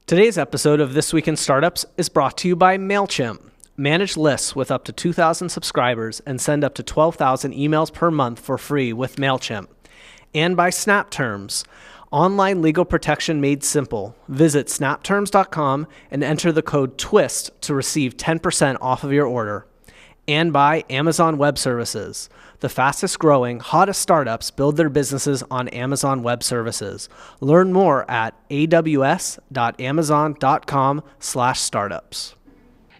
Today's episode of This Week in Startups is brought to you by MailChimp. Manage lists with up to 2,000 subscribers and send up to 12,000 emails per month for free with MailChimp. And by SnapTerms, online legal protection made simple. Visit snapterms.com and enter the code TWIST to receive 10% off of your order. And by Amazon Web Services. The fastest growing, hottest startups build their businesses on Amazon Web Services. Learn more at aws.amazon.com/startups.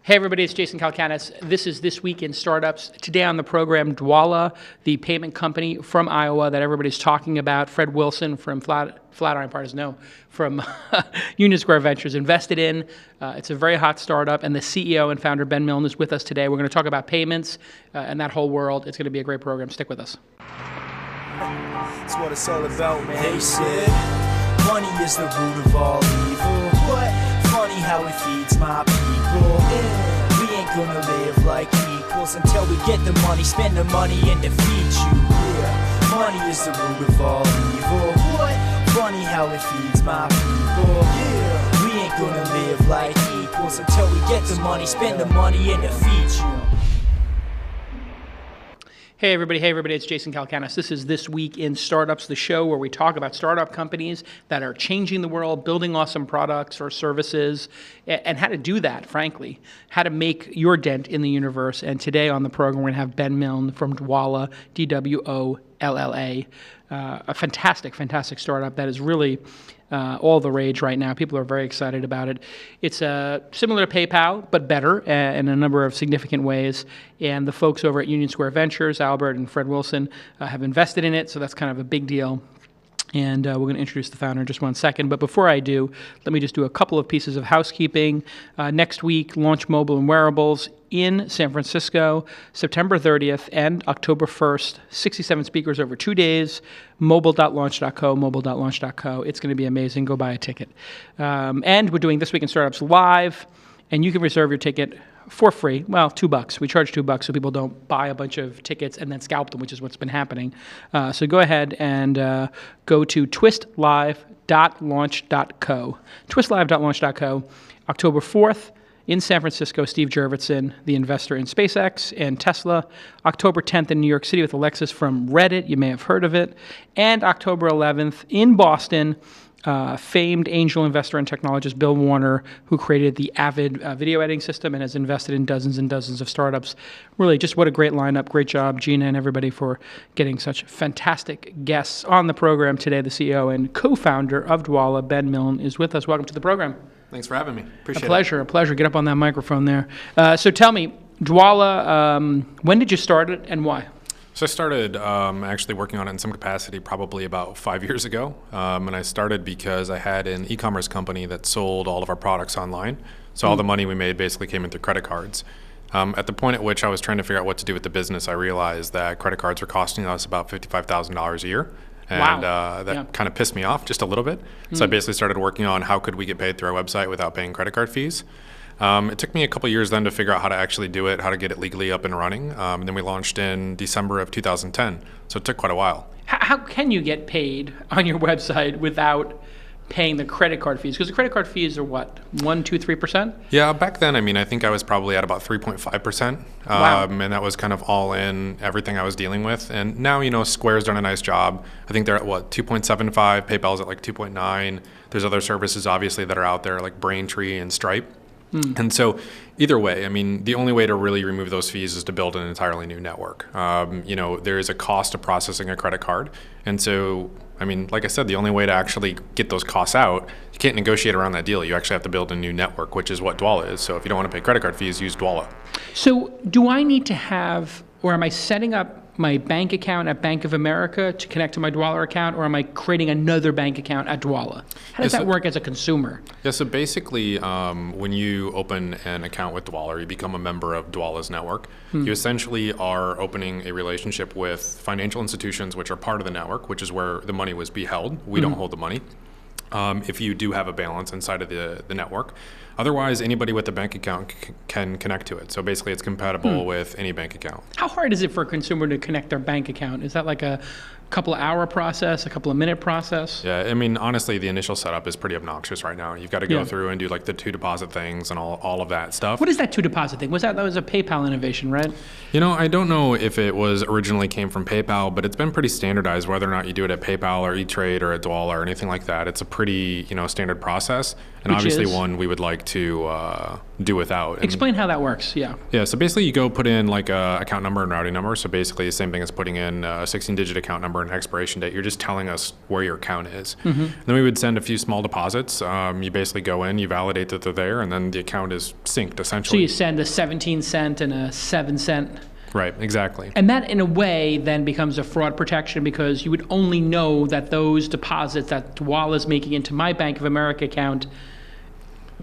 Hey everybody, it's Jason Calacanis. This is This Week in Startups. Today on the program, Dwolla, the payment company from Iowa that everybody's talking about. Fred Wilson from Flatiron Partners, from Union Square Ventures invested in. It's a very hot startup, and the CEO and founder, Ben Milne, is with us today. We're going to talk about payments and that whole world. It's going to be a great program. Stick with us. That's what it's all about, man. They said money is the root of all evil. What? Funny how it feeds my people. Yeah. We ain't gonna live like equals until we get the money, spend the money, and defeat you. Yeah. Money is the root of all evil. What? Funny how it feeds my people. Yeah. We ain't gonna live like equals until we get the money, spend the money, and defeat you. Hey everybody, it's Jason Calacanis. This is This Week in Startups, the show where we talk about startup companies that are changing the world, building awesome products or services, and how to do that, frankly, how to make your dent in the universe. And today on the program, we're going to have Ben Milne from Dwolla, Dwolla, a fantastic startup that is really all the rage right now. People are very excited about it. It's similar to PayPal, but better in a number of significant ways. And the folks over at Union Square Ventures, Albert and Fred Wilson, have invested in it, so that's kind of a big deal. And we're going to introduce the founder in just one second. But before I do, let me just do a couple of pieces of housekeeping. Next week, launch mobile and wearables in San Francisco, September 30th and October 1st. 67 speakers over 2 days. Mobile.launch.co. It's going to be amazing. Go buy a ticket. And we're doing This Week in Startups live, and you can reserve your ticket for free. Well, $2. We charge $2 so people don't buy a bunch of tickets and then scalp them, which is what's been happening. So go ahead and go to twistlive.launch.co. Twistlive.launch.co. October 4th in San Francisco, Steve Jurvetson, the investor in SpaceX and Tesla. October 10th in New York City with Alexis from Reddit. You may have heard of it. And October 11th in Boston, famed angel investor and technologist Bill Warner, who created the Avid video editing system and has invested in dozens and dozens of startups. Really, just what a great lineup. Great job, Gina and everybody, for getting such fantastic guests on the program today. The CEO and co-founder of Dwolla, Ben Milne, is with us. Welcome to the program. Thanks for having me. Appreciate it. A pleasure. Get up on that microphone there. So tell me, Dwolla, when did you start it and why? So I started actually working on it in some capacity probably about 5 years ago. And I started because I had an e-commerce company that sold all of our products online. So all the money we made basically came in through credit cards. At the point at which I was trying to figure out what to do with the business, I realized that credit cards were costing us about $55,000 a year. And that kind of pissed me off just a little bit. So I basically started working on how could we get paid through our website without paying credit card fees. It took me a couple years then to figure out how to actually do it, how to get it legally up and running. And then we launched in December of 2010. So it took quite a while. How can you get paid on your website without paying the credit card fees? Because the credit card fees are what, 1%, 2%, 3%? Yeah, back then, I think I was probably at about 3.5%. Wow. And that was kind of all in everything I was dealing with. And now, Square's done a nice job. I think they're at 2.75, PayPal's at 2.9. There's other services, obviously, that are out there like Braintree and Stripe. And so either way, the only way to really remove those fees is to build an entirely new network. There is a cost to processing a credit card. And so, like I said, the only way to actually get those costs out, you can't negotiate around that deal. You actually have to build a new network, which is what Dwolla is. So if you don't want to pay credit card fees, use Dwolla. So do I need to have, or am I setting up my bank account at Bank of America to connect to my Dwolla account, or am I creating another bank account at Dwolla? How does that work as a consumer? Yeah, so basically, when you open an account with Dwolla, you become a member of Dwolla's network. You essentially are opening a relationship with financial institutions, which are part of the network, which is where the money was be held. We don't hold the money. If you do have a balance inside of the network. Otherwise, anybody with a bank account can connect to it. So basically, it's compatible with any bank account. How hard is it for a consumer to connect their bank account? Is that like a couple of hour process, a couple of minute process? Yeah, I mean, honestly, the initial setup is pretty obnoxious right now. You've got to go through and do like the 2 deposit things and all of that stuff. What is that 2 deposit thing? That was a PayPal innovation, right? You know, I don't know if it was originally came from PayPal, but it's been pretty standardized whether or not you do it at PayPal or E-Trade or at Dwolla or anything like that. It's a pretty, standard process, and Which obviously is? one we would like to do without. And Explain how that works, yeah. yeah, so basically you go put in like a account number and routing number. So basically the same thing as putting in a 16-digit account number and expiration date. You're just telling us where your account is. And then we would send a few small deposits. You basically go in, you validate that they're there, and then the account is synced So essentially. you send a 17-cent and a 7-cent. Right, exactly. And that, in a way, then becomes a fraud protection because you would only know that those deposits that Dwolla is making into my Bank of America account,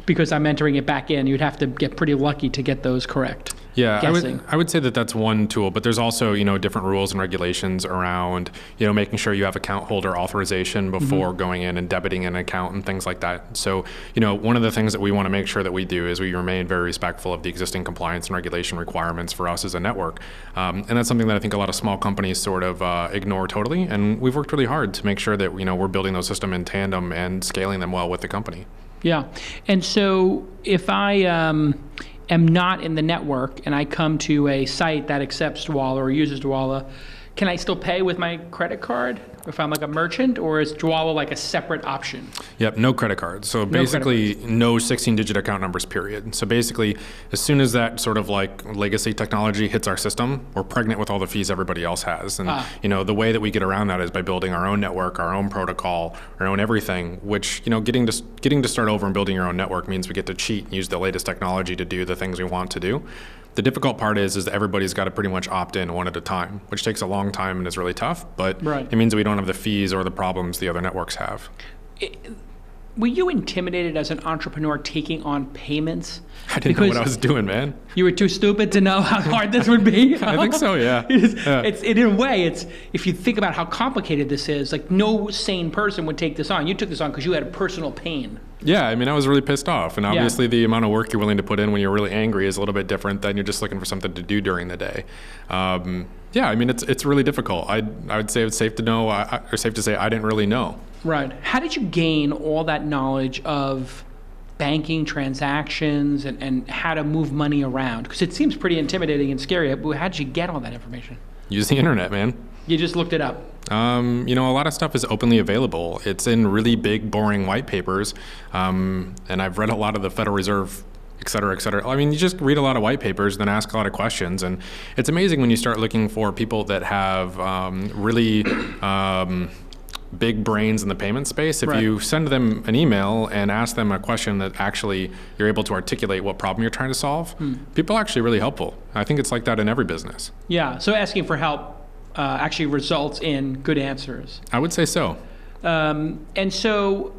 because I'm entering it back in, you'd have to get pretty lucky to get those correct. Yeah, Guessing. I would say that that's one tool, but there's also, different rules and regulations around, making sure you have account holder authorization before going in and debiting an account and things like that. So, one of the things that we want to make sure that we do is we remain very respectful of the existing compliance and regulation requirements for us as a network. And that's something that I think a lot of small companies sort of ignore totally. And we've worked really hard to make sure that, we're building those systems in tandem and scaling them well with the company. Yeah. And so if I am not in the network and I come to a site that accepts Dwolla or uses Dwolla, can I still pay with my credit card if I'm like a merchant, or is Dwolla like a separate option? Yep, no credit cards. So basically no 16-digit account numbers, period. So basically, as soon as that sort of like legacy technology hits our system, we're pregnant with all the fees everybody else has. And the way that we get around that is by building our own network, our own protocol, our own everything, which, getting to start over and building your own network means we get to cheat and use the latest technology to do the things we want to do. The difficult part is that everybody's got to pretty much opt in one at a time, which takes a long time and is really tough, but it means we don't have the fees or the problems the other networks have. Were you intimidated as an entrepreneur taking on payments? I didn't know what I was doing, man. You were too stupid to know how hard this would be? I think so, yeah. It's in a way, if you think about how complicated this is, like no sane person would take this on. You took this on because you had a personal pain. Yeah, I mean, I was really pissed off. And obviously the amount of work you're willing to put in when you're really angry is a little bit different than you're just looking for something to do during the day. Yeah, I mean, it's really difficult. I would say it's safe to know, or safe to say I didn't really know. Right. How did you gain all that knowledge of banking transactions and how to move money around? Because it seems pretty intimidating and scary. How did you get all that information? Use the internet, man. You just looked it up. A lot of stuff is openly available. It's in really big, boring white papers. And I've read a lot of the Federal Reserve, et cetera, et cetera. I mean, you just read a lot of white papers, then ask a lot of questions. And it's amazing when you start looking for people that have really big brains in the payment space. If you send them an email and ask them a question that actually you're able to articulate what problem you're trying to solve, people are actually really helpful. I think it's like that in every business. Yeah, so asking for help actually results in good answers. I would say so. And so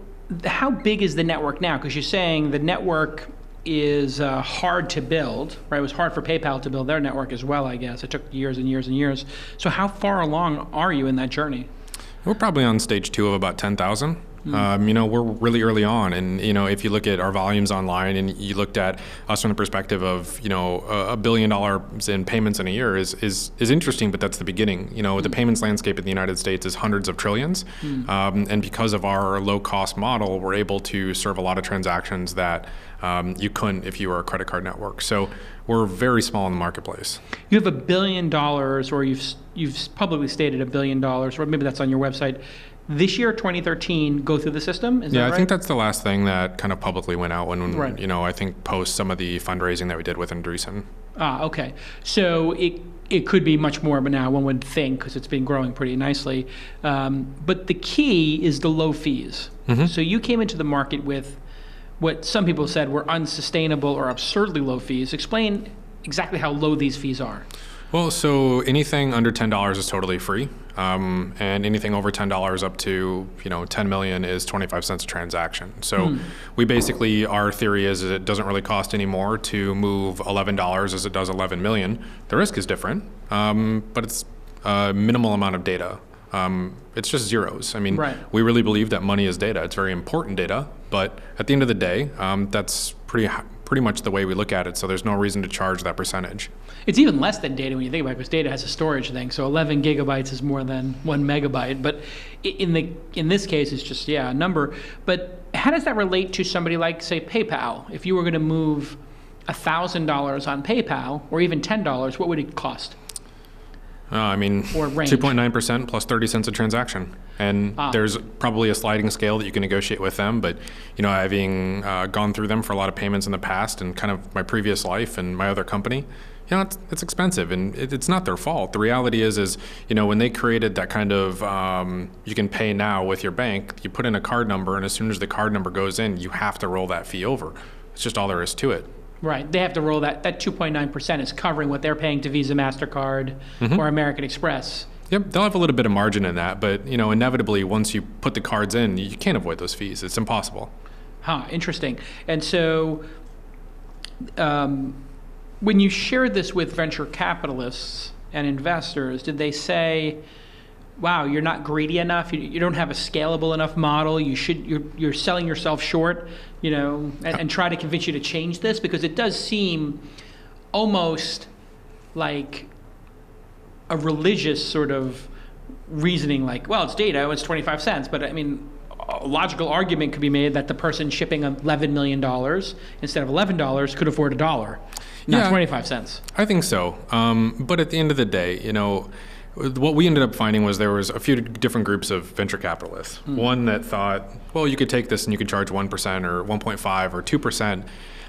how big is the network now? Because you're saying the network is hard to build, right? It was hard for PayPal to build their network as well, I guess. It took years and years and years. So how far along are you in that journey? We're probably on stage 2 of about 10,000. We're really early on, and if you look at our volumes online and you looked at us from the perspective of $1 billion in payments in a year is interesting, but that's the beginning. The payments landscape in the United States is hundreds of trillions, and because of our low cost model, we're able to serve a lot of transactions that you couldn't if you were a credit card network. So we're very small in the marketplace. You have $1 billion, or you've publicly stated $1 billion, or maybe that's on your website. This year, 2013, go through the system? Is that right? I think that's the last thing that kind of publicly went out when, Right. I think post some of the fundraising that we did with Andreessen. Okay. So it could be much more, but now one would think, because it's been growing pretty nicely. But the key is the low fees. So you came into the market with what some people said were unsustainable or absurdly low fees. Explain exactly how low these fees are. Well, so anything under $10 is totally free, and anything over $10 up to 10 million is 25 cents a transaction. So we basically, our theory is it doesn't really cost any more to move $11 as it does 11 million. The risk is different, but it's a minimal amount of data. It's just zeros. I mean, we really believe that money is data. It's very important data, but at the end of the day, that's pretty much the way we look at it. So there's no reason to charge that percentage. It's even less than data when you think about it, because data has a storage thing. So 11 gigabytes is more than 1 megabyte. But in this case, it's just, a number. But how does that relate to somebody like, say, PayPal? If you were going to move $1,000 on PayPal, or even $10, what would it cost? I mean, Or range. 2.9% plus 30 cents a transaction. And there's probably a sliding scale that you can negotiate with them. But, having gone through them for a lot of payments in the past and kind of my previous life and my other company, it's expensive, and it's not their fault. The reality is when they created that kind of you can pay now with your bank, you put in a card number, and as soon as the card number goes in, you have to roll that fee over. It's just all there is to it. Right. They have to roll that 2.9% is covering what they're paying to Visa, MasterCard, or American Express. Yep, they'll have a little bit of margin in that, but inevitably once you put the cards in, you can't avoid those fees. It's impossible. Interesting. And so when you shared this with venture capitalists and investors, did they say, wow, you're not greedy enough, you don't have a scalable enough model, you're selling yourself short, and try to convince you to change this? Because it does seem almost like a religious sort of reasoning, like, well, it's data, it's 25 cents, but I mean, a logical argument could be made that the person shipping $11 million instead of $11 could afford $1, not 25 cents. I think so. But at the end of the day, what we ended up finding was there was a few different groups of venture capitalists. One that thought, well, you could take this and you could charge 1% or 1.5 or 2%, and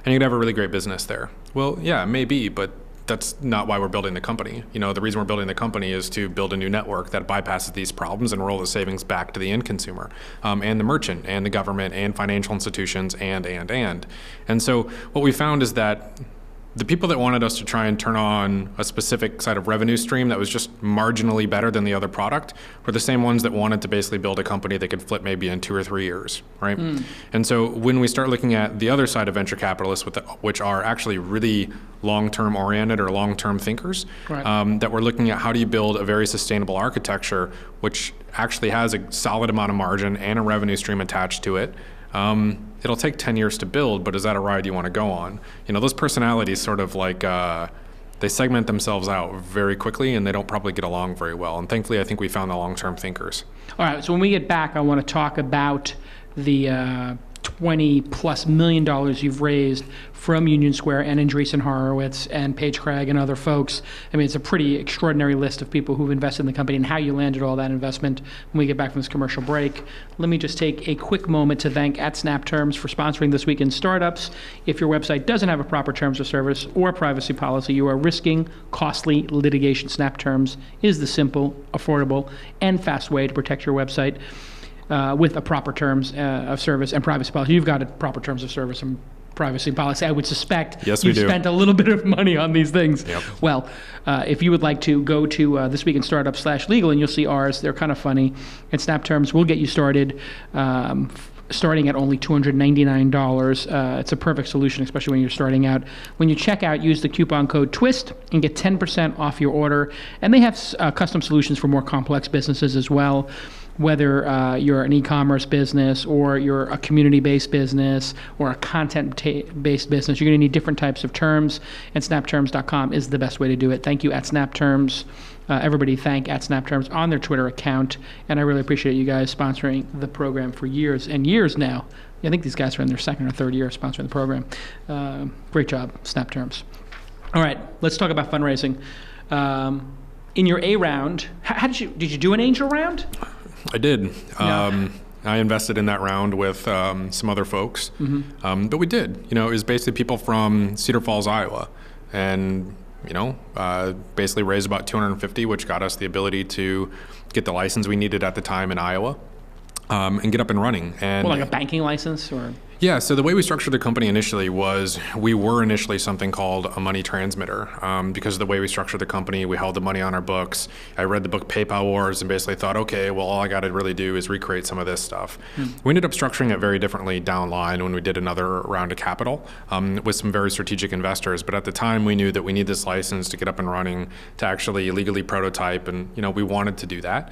you could have a really great business there. Well, yeah, maybe, but that's not why we're building the company. The reason we're building the company is to build a new network that bypasses these problems and roll the savings back to the end consumer, and the merchant, and the government, and financial institutions, and so what we found is that the people that wanted us to try and turn on a specific side of revenue stream that was just marginally better than the other product were the same ones that wanted to basically build a company that could flip maybe in 2 or 3 years, right? And so when we start looking at the other side of venture capitalists, which are actually really long-term oriented or long-term thinkers, right, that we're looking at how do you build a very sustainable architecture which actually has a solid amount of margin and a revenue stream attached to it. It'll take 10 years to build, but is that a ride you want to go on? Those personalities sort of like, they segment themselves out very quickly, and they don't probably get along very well. And thankfully, I think we found the long-term thinkers. All right, so when we get back, I want to talk about the $20+ million you've raised from Union Square and Andreessen Horowitz and Paige Craig and other folks. I mean, it's a pretty extraordinary list of people who've invested in the company and how you landed all that investment when we get back from this commercial break. Let me just take a quick moment to thank @SnapTerms for sponsoring This Week in Startups. If your website doesn't have a proper terms of service or privacy policy, you are risking costly litigation. SnapTerms is the simple, affordable, and fast way to protect your website with a proper terms of service and privacy policy. You've got a proper terms of service and privacy policy. I would suspect yes, you've spent a little bit of money on these things. Yep. Well, if you would like to go to This Week in Startups /legal, and you'll see ours. They're kind of funny. And SnapTerms will get you started starting at only $299. It's a perfect solution, especially when you're starting out. When you check out, use the coupon code TWIST and get 10% off your order. And they have custom solutions for more complex businesses as well. Whether you're an e-commerce business or you're a community-based business or a content-based business, you're going to need different types of terms, and snapterms.com is the best way to do it. Thank you, @SnapTerms. Everybody thank @SnapTerms on their Twitter account, and I really appreciate you guys sponsoring the program for years and years now. I think these guys are in their second or third year sponsoring the program. Great job, SnapTerms. All right, let's talk about fundraising. In your A round, did you do an angel round? I did. Yeah. I invested in that round with some other folks. But we did. It was basically people from Cedar Falls, Iowa. And, basically raised about $250, which got us the ability to get the license we needed at the time in Iowa and get up and running. And like a banking license or? Yeah, so the way we structured the company initially was we were initially something called a money transmitter. Because of the way we structured the company, we held the money on our books. I read the book PayPal Wars and basically thought, okay, well, all I got to really do is recreate some of this stuff. We ended up structuring it very differently down line when we did another round of capital with some very strategic investors. But at the time, we knew that we need this license to get up and running, to actually legally prototype, and we wanted to do that.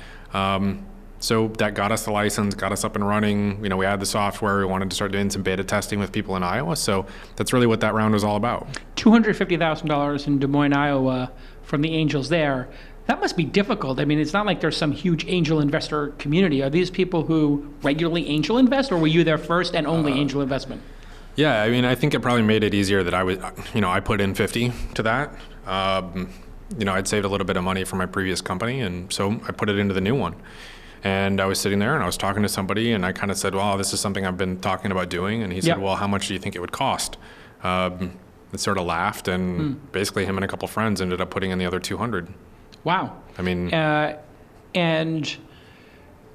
So that got us the license, got us up and running. You know, we had the software. We wanted to start doing some beta testing with people in Iowa. So that's really what that round was all about. $250,000 in Des Moines, Iowa from the angels there. That must be difficult. I mean, it's not like there's some huge angel investor community. Are these people who regularly angel invest, or were you their first and only angel investment? Yeah, I mean, I think it probably made it easier that I put in 50 to that. I'd saved a little bit of money from my previous company, and so I put it into the new one. And I was sitting there and I was talking to somebody, and I kind of said, well, this is something I've been talking about doing. And he said, well, how much do you think it would cost? It sort of laughed, and basically him and a couple friends ended up putting in the other 200. Wow. I mean, and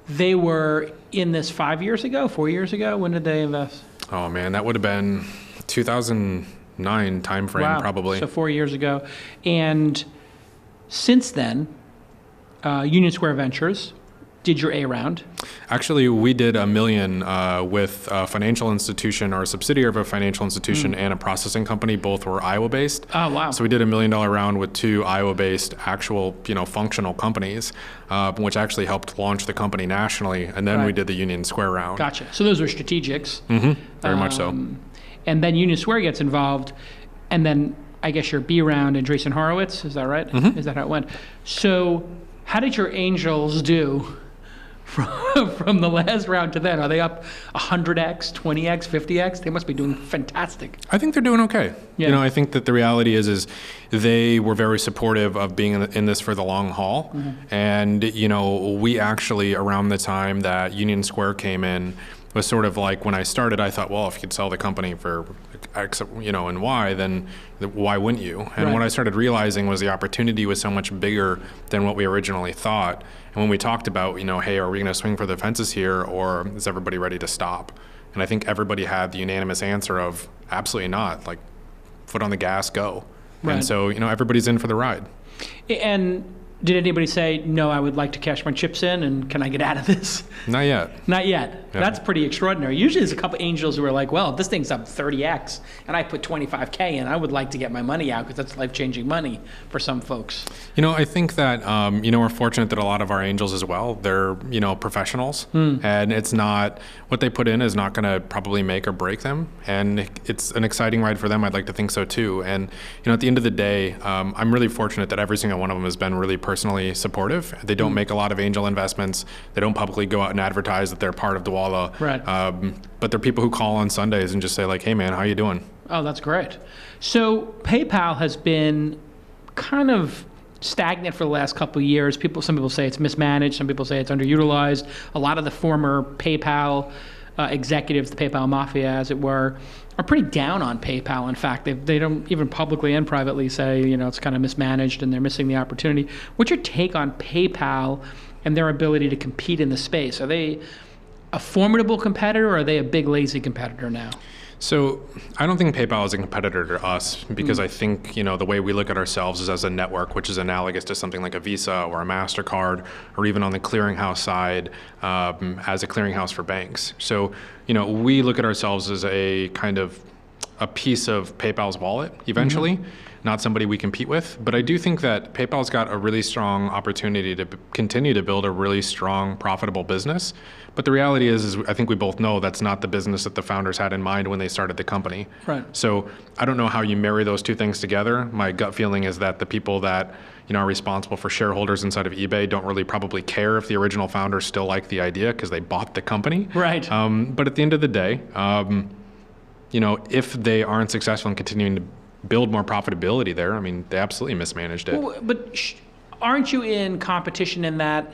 they were in this 4 years ago? When did they invest? Oh man, that would have been 2009 timeframe, probably. So 4 years ago. And since then, Union Square Ventures did your A round. Actually, we did $1 million with a financial institution or a subsidiary of a financial institution and a processing company. Both were Iowa-based. Oh, wow. So we did $1 million round with 2 Iowa-based actual, functional companies, which actually helped launch the company nationally. And then we did the Union Square round. Gotcha. So those were strategics. Very much so. And then Union Square gets involved, and then I guess your B round, Andreessen Horowitz, is that right? Is that how it went? So how did your angels do from the last round to then? Are they up 100x, 20x, 50x? They must be doing fantastic. I think they're doing okay. Yeah. I think that the reality is they were very supportive of being in this for the long haul. And, we actually, around the time that Union Square came in, was sort of like when I started, I thought, well, if you could sell the company for X, and Y, then why wouldn't you? And what I started realizing was the opportunity was so much bigger than what we originally thought. And when we talked about, hey, are we going to swing for the fences here, or is everybody ready to stop? And I think everybody had the unanimous answer of absolutely not, like foot on the gas, go. And so, everybody's in for the ride. And did anybody say, no, I would like to cash my chips in, and can I get out of this? Not yet. Not yet. Yeah. That's pretty extraordinary. Usually there's a couple angels who are like, well, if this thing's up 30x and I put 25K in, I would like to get my money out because that's life-changing money for some folks. I think that, we're fortunate that a lot of our angels as well, they're, professionals. And it's not, what they put in is not going to probably make or break them. And it's an exciting ride for them. I'd like to think so too. And, at the end of the day, I'm really fortunate that every single one of them has been really personally supportive. They don't make a lot of angel investments. They don't publicly go out and advertise that they're part of Dwolla. But they're people who call on Sundays and just say like, hey man, how you doing? Oh, that's great. So PayPal has been kind of stagnant for the last couple of years. Some people say it's mismanaged. Some people say it's underutilized. A lot of the former PayPal executives, the PayPal mafia, as it were, are pretty down on PayPal. In fact, they don't even publicly and privately say, it's kind of mismanaged and they're missing the opportunity. What's your take on PayPal and their ability to compete in the space? Are they a formidable competitor, or are they a big, lazy competitor now? So I don't think PayPal is a competitor to us because I think, the way we look at ourselves is as a network, which is analogous to something like a Visa or a MasterCard, or even on the clearinghouse side as a clearinghouse for banks. So, we look at ourselves as a kind of a piece of PayPal's wallet eventually, not somebody we compete with. But I do think that PayPal's got a really strong opportunity to continue to build a really strong, profitable business. But the reality is I think we both know that's not the business that the founders had in mind when they started the company. Right. So I don't know how you marry those two things together. My gut feeling is that the people that are responsible for shareholders inside of eBay don't really probably care if the original founders still like the idea because they bought the company. Right. But at the end of the day, if they aren't successful in continuing to build more profitability there, they absolutely mismanaged it. Well, but aren't you in competition in that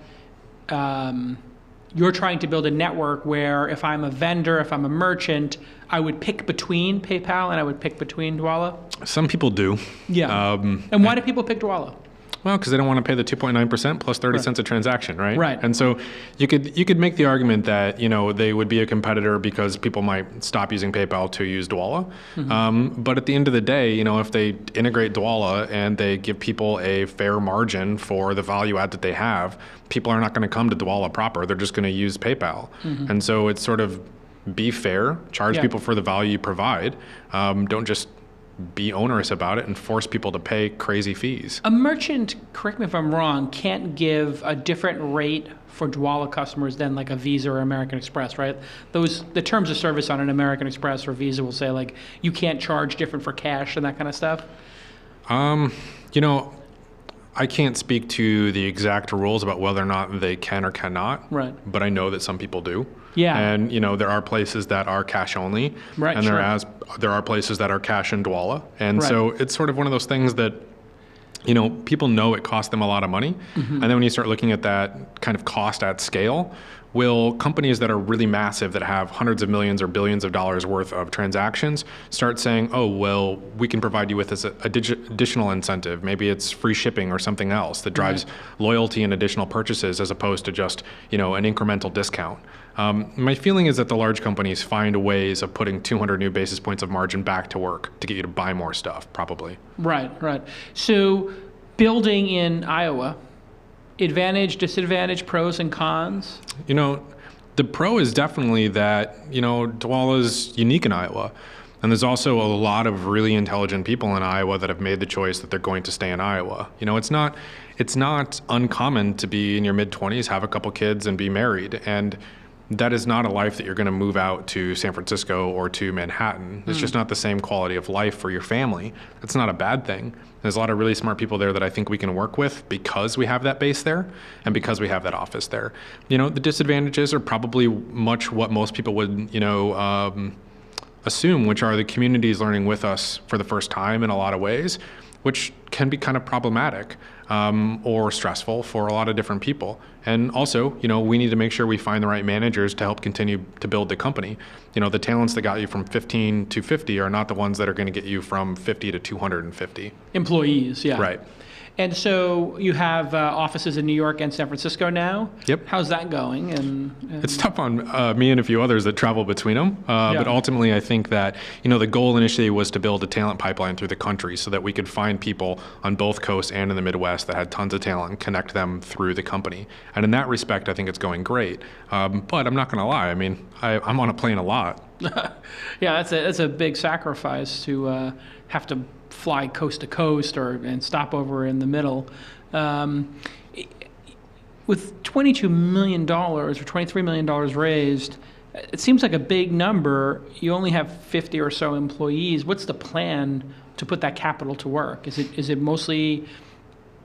you're trying to build a network where if I'm a vendor, if I'm a merchant, I would pick between PayPal and I would pick between Dwolla? Some people do. Yeah. And why do people pick Dwolla? Well, because they don't want to pay the 2.9% plus 30 cents a transaction, right? Right. And so you could make the argument that they would be a competitor because people might stop using PayPal to use Dwolla. But at the end of the day, if they integrate Dwolla and they give people a fair margin for the value add that they have, people are not going to come to Dwolla proper. They're just going to use PayPal. And so it's sort of be fair, charge people for the value you provide. Don't just be onerous about it and force people to pay crazy fees. A merchant, correct me if I'm wrong, can't give a different rate for Dwolla customers than like a Visa or American Express, right? The terms of service on an American Express or Visa will say like you can't charge different for cash and that kind of stuff. You know, I can't speak to the exact rules about whether or not they can or cannot. Right. But I know that some people do. Yeah. And you know, there are places that are cash only. Right. And sure. there are places that are cash and Dwolla. And Right. so it's sort of one of those things that, you know, people know it costs them a lot of money. And then when you start looking at that kind of cost at scale, will companies that are really massive, that have hundreds of millions or billions of dollars worth of transactions, start saying, oh, well, we can provide you with this additional incentive. Maybe it's free shipping or something else that drives loyalty and additional purchases as opposed to just, you know, an incremental discount. My feeling is that the large companies find ways of putting 200 new basis points of margin back to work to get you to buy more stuff, probably. Right. So building in Iowa, advantage, disadvantage, pros and cons? You know, the pro is definitely that, you know, Dwolla is unique in Iowa. And there's also a lot of really intelligent people in Iowa that have made the choice that they're going to stay in Iowa. You know, it's not uncommon to be in your mid-20s, have a couple kids, and be married. And that is not a life that you're going to move out to San Francisco or to Manhattan. It's just not the same quality of life for your family. It's not a bad thing. There's a lot of really smart people there that I think we can work with because we have that base there and because we have that office there. You know, the disadvantages are probably much what most people would, you know, assume, which are the communities learning with us for the first time in a lot of ways, which can be kind of problematic or stressful for a lot of different people. And also, you know, we need to make sure we find the right managers to help continue to build the company. You know, the talents that got you from 15 to 50 are not the ones that are going to get you from 50 to 250. Employees, yeah. Right. And so you have offices in New York and San Francisco now. Yep. How's that going? And it's tough on me and a few others that travel between them. But ultimately, I think that, you know, the goal initially was to build a talent pipeline through the country so that we could find people on both coasts and in the Midwest that had tons of talent and connect them through the company. And in that respect, I think it's going great. But I'm not going to lie. I mean, I'm on a plane a lot. Yeah, that's a big sacrifice to have to fly coast to coast and stop over in the middle. With $22 million or $23 million raised, it seems like a big number. You only have 50 or so employees. What's the plan to put that capital to work? Is it mostly,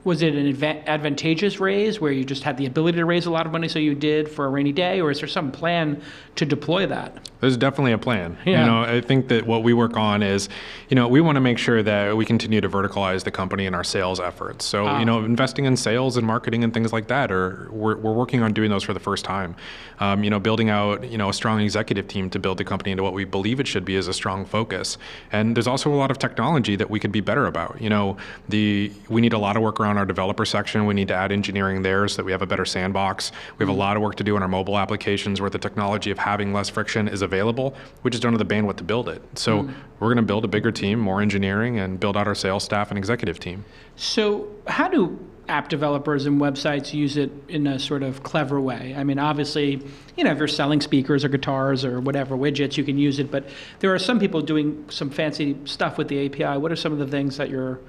was it an advantageous raise where you just had the ability to raise a lot of money so you did for a rainy day, or is there some plan to deploy that? There's definitely a plan. Yeah. You know, I think that what we work on is, you know, we want to make sure that we continue to verticalize the company and our sales efforts. So, you know, investing in sales and marketing and things like that, we're working on doing those for the first time. You know, building out, you know, a strong executive team to build the company into what we believe it should be is a strong focus. And there's also a lot of technology that we could be better about. You know, we need a lot of work around our developer section. We need to add engineering there so that we have a better sandbox. We have a lot of work to do in our mobile applications where the technology of having less friction is available. We just don't have the bandwidth to build it. So we're going to build a bigger team, more engineering, and build out our sales staff and executive team. So how do app developers and websites use it in a sort of clever way? I mean, obviously, you know, if you're selling speakers or guitars or whatever widgets, you can use it. But there are some people doing some fancy stuff with the API. What are some of the things that you're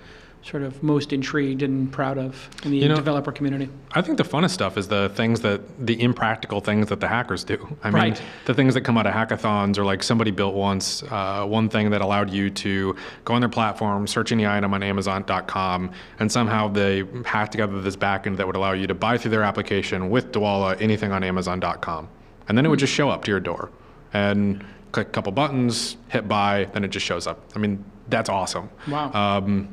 sort of most intrigued and proud of in the developer community? I think the funnest stuff is the impractical things that the hackers do. I mean, the things that come out of hackathons, or like somebody built once one thing that allowed you to go on their platform, search any item on Amazon.com, and somehow they hacked together this backend that would allow you to buy through their application with Dwolla anything on Amazon.com. And then it would just show up to your door. And click a couple buttons, hit buy, then it just shows up. I mean, that's awesome. Wow.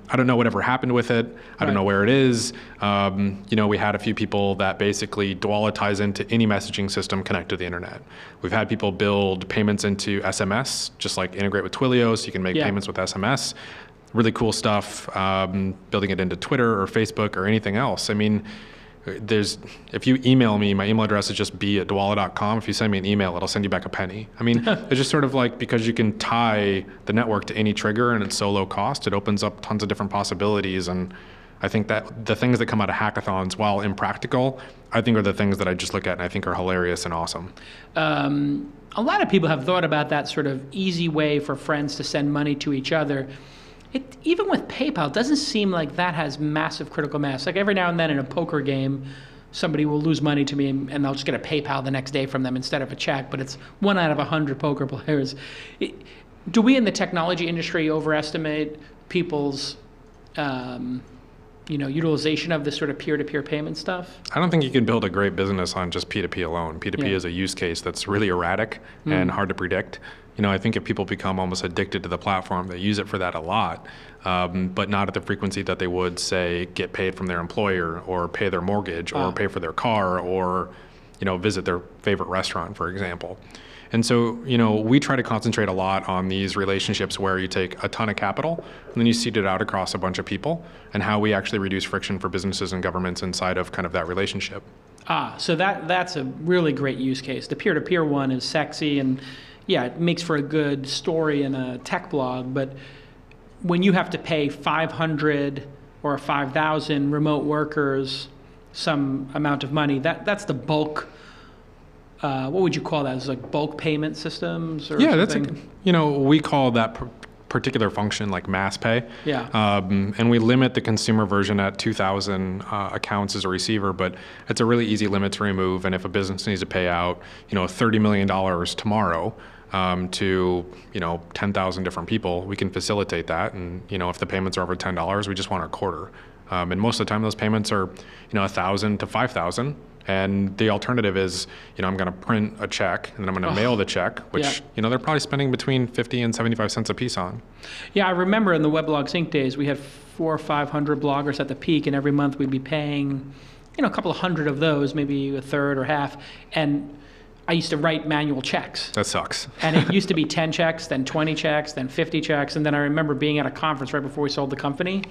I don't know whatever happened with it. I don't know where it is. You know, we had a few people that basically Dwolla ties into any messaging system connected to the internet. We've had people build payments into SMS, just like integrate with Twilio so you can make payments with SMS. Really cool stuff. Building it into Twitter or Facebook or anything else. I mean, if you email me, my email address is just b@dwolla.com. If you send me an email, it'll send you back a penny. I mean, it's just sort of like, because you can tie the network to any trigger and it's so low cost, it opens up tons of different possibilities. And I think that the things that come out of hackathons, while impractical, I think are the things that I just look at and I think are hilarious and awesome. A lot of people have thought about that sort of easy way for friends to send money to each other. Even with PayPal, it doesn't seem like that has massive critical mass. Like every now and then in a poker game, somebody will lose money to me and they'll just get a PayPal the next day from them instead of a check, but it's 1 out of 100 poker players. Do we in the technology industry overestimate people's utilization of this sort of peer-to-peer payment stuff? I don't think you can build a great business on just P2P alone. P2P is a use case that's really erratic and hard to predict. I think if people become almost addicted to the platform, they use it for that a lot, but not at the frequency that they would, say, get paid from their employer or pay their mortgage or pay for their car or, visit their favorite restaurant, for example. And so, we try to concentrate a lot on these relationships where you take a ton of capital and then you seed it out across a bunch of people, and how we actually reduce friction for businesses and governments inside of kind of that relationship. So that's a really great use case. The peer-to-peer one is sexy and it makes for a good story in a tech blog, but when you have to pay 500 or 5,000 remote workers some amount of money, that's the bulk. What would you call that? Is like bulk payment systems? Or something? That's we call that particular function like mass pay. Yeah. And we limit the consumer version at 2,000 accounts as a receiver, but it's a really easy limit to remove. And if a business needs to pay out, $30 million tomorrow to 10,000 different people, we can facilitate that. And if the payments are over $10, we just want our quarter. And most of the time, those payments are 1,000 to 5,000. And the alternative is, I'm going to print a check and then I'm going to mail the check, which, they're probably spending between 50 and 75 cents a piece on. Yeah, I remember in the Weblogs Inc. days, we had 400 or 500 bloggers at the peak, and every month we'd be paying, a couple of hundred of those, maybe a third or half. And I used to write manual checks. That sucks. And it used to be 10 checks, then 20 checks, then 50 checks. And then I remember being at a conference right before we sold the company,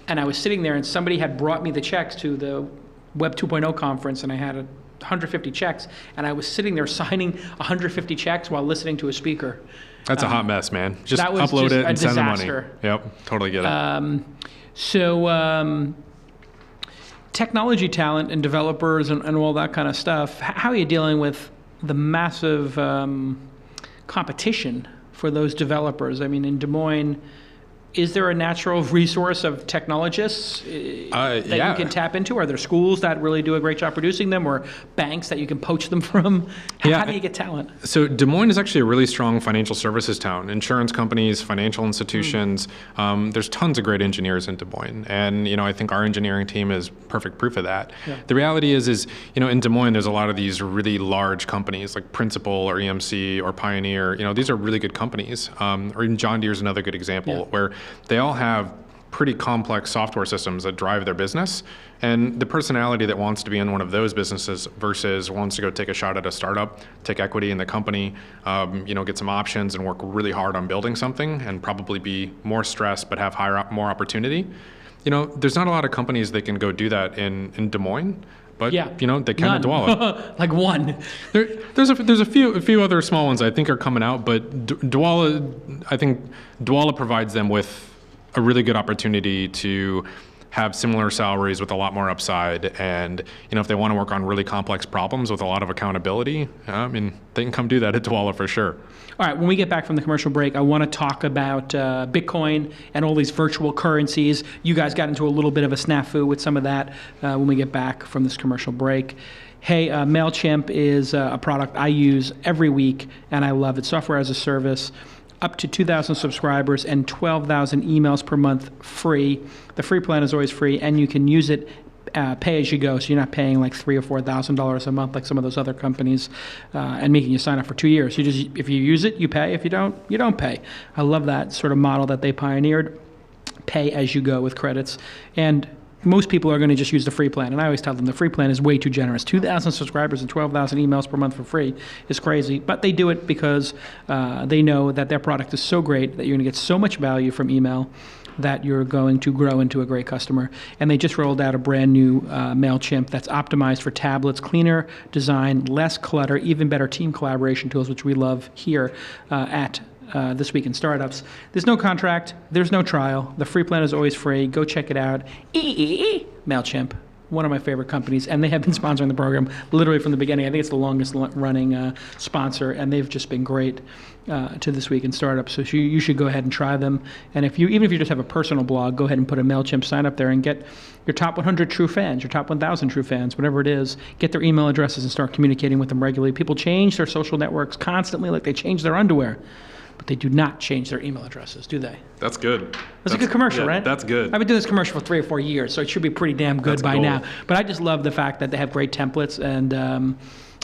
and I was sitting there and somebody had brought me the checks to the Web 2.0 conference, and I had 150 checks, and I was sitting there signing 150 checks while listening to a speaker. That's a hot mess, man. Just that was upload just it and send the money. disaster. Yep, totally get it. Technology talent and developers and all that kind of stuff, how are you dealing with the massive competition for those developers? I mean, in Des Moines, is there a natural resource of technologists that you can tap into? Are there schools that really do a great job producing them, or banks that you can poach them from? How do you get talent? So Des Moines is actually a really strong financial services town. Insurance companies, financial institutions. There's tons of great engineers in Des Moines. And, I think our engineering team is perfect proof of that. Yeah. The reality is, in Des Moines, there's a lot of these really large companies like Principal or EMC or Pioneer. These are really good companies. Or even John Deere is another good example where they all have pretty complex software systems that drive their business, and the personality that wants to be in one of those businesses versus wants to go take a shot at a startup, take equity in the company, get some options and work really hard on building something and probably be more stressed but have more opportunity. There's not a lot of companies that can go do that in Des Moines. But they can at Dwolla. Like one. There's a few other small ones I think are coming out, but Dwolla, I think Dwolla provides them with a really good opportunity to have similar salaries with a lot more upside, and if they want to work on really complex problems with a lot of accountability, they can come do that at Dwolla for sure. All right, when we get back from the commercial break, I want to talk about Bitcoin and all these virtual currencies. You guys got into a little bit of a snafu with some of that when we get back from this commercial break. Hey, MailChimp is a product I use every week, and I love it. Software as a service, up to 2,000 subscribers and 12,000 emails per month free. The free plan is always free, and you can use it pay as you go, so you're not paying like $3,000 or $4,000 a month like some of those other companies, and making you sign up for 2 years. If you use it, you pay. If you don't, you don't pay. I love that sort of model that they pioneered. Pay as you go with credits, and most people are going to just use the free plan, and I always tell them the free plan is way too generous. 2,000 subscribers and 12,000 emails per month for free is crazy, but they do it because they know that their product is so great that you're going to get so much value from email that you're going to grow into a great customer. And they just rolled out a brand new MailChimp that's optimized for tablets, cleaner design, less clutter, even better team collaboration tools, which we love here at This Week in Startups. There's no contract. There's no trial. The free plan is always free. Go check it out. MailChimp. one of my favorite companies, and they have been sponsoring the program literally from the beginning. I think it's the longest running sponsor, and they've just been great to This Week in Startups. So you should go ahead and try them. And even if you just have a personal blog, go ahead and put a MailChimp sign up there and get your top 100 true fans, your top 1,000 true fans, whatever it is. Get their email addresses and start communicating with them regularly. People change their social networks constantly, like they change their underwear. But they do not change their email addresses, do they? That's good. That's a good commercial, right? That's good. I've been doing this commercial for 3 or 4 years, so it should be pretty damn good That's by gold. now. But I just love the fact that they have great templates and,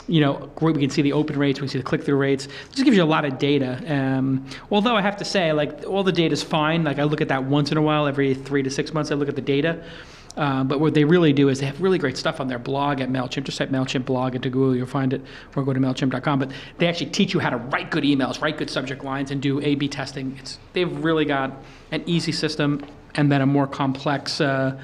we can see the open rates, we can see the click-through rates. It just gives you a lot of data. Although I have to say, like, all the data is fine. Like, I look at that once in a while, every 3 to 6 months, I look at the data. But what they really do is they have really great stuff on their blog at MailChimp. Just type MailChimp blog into Google, you'll find it, or go to MailChimp.com. But they actually teach you how to write good emails, write good subject lines, and do A/B testing. They've really got an easy system and then a more complex set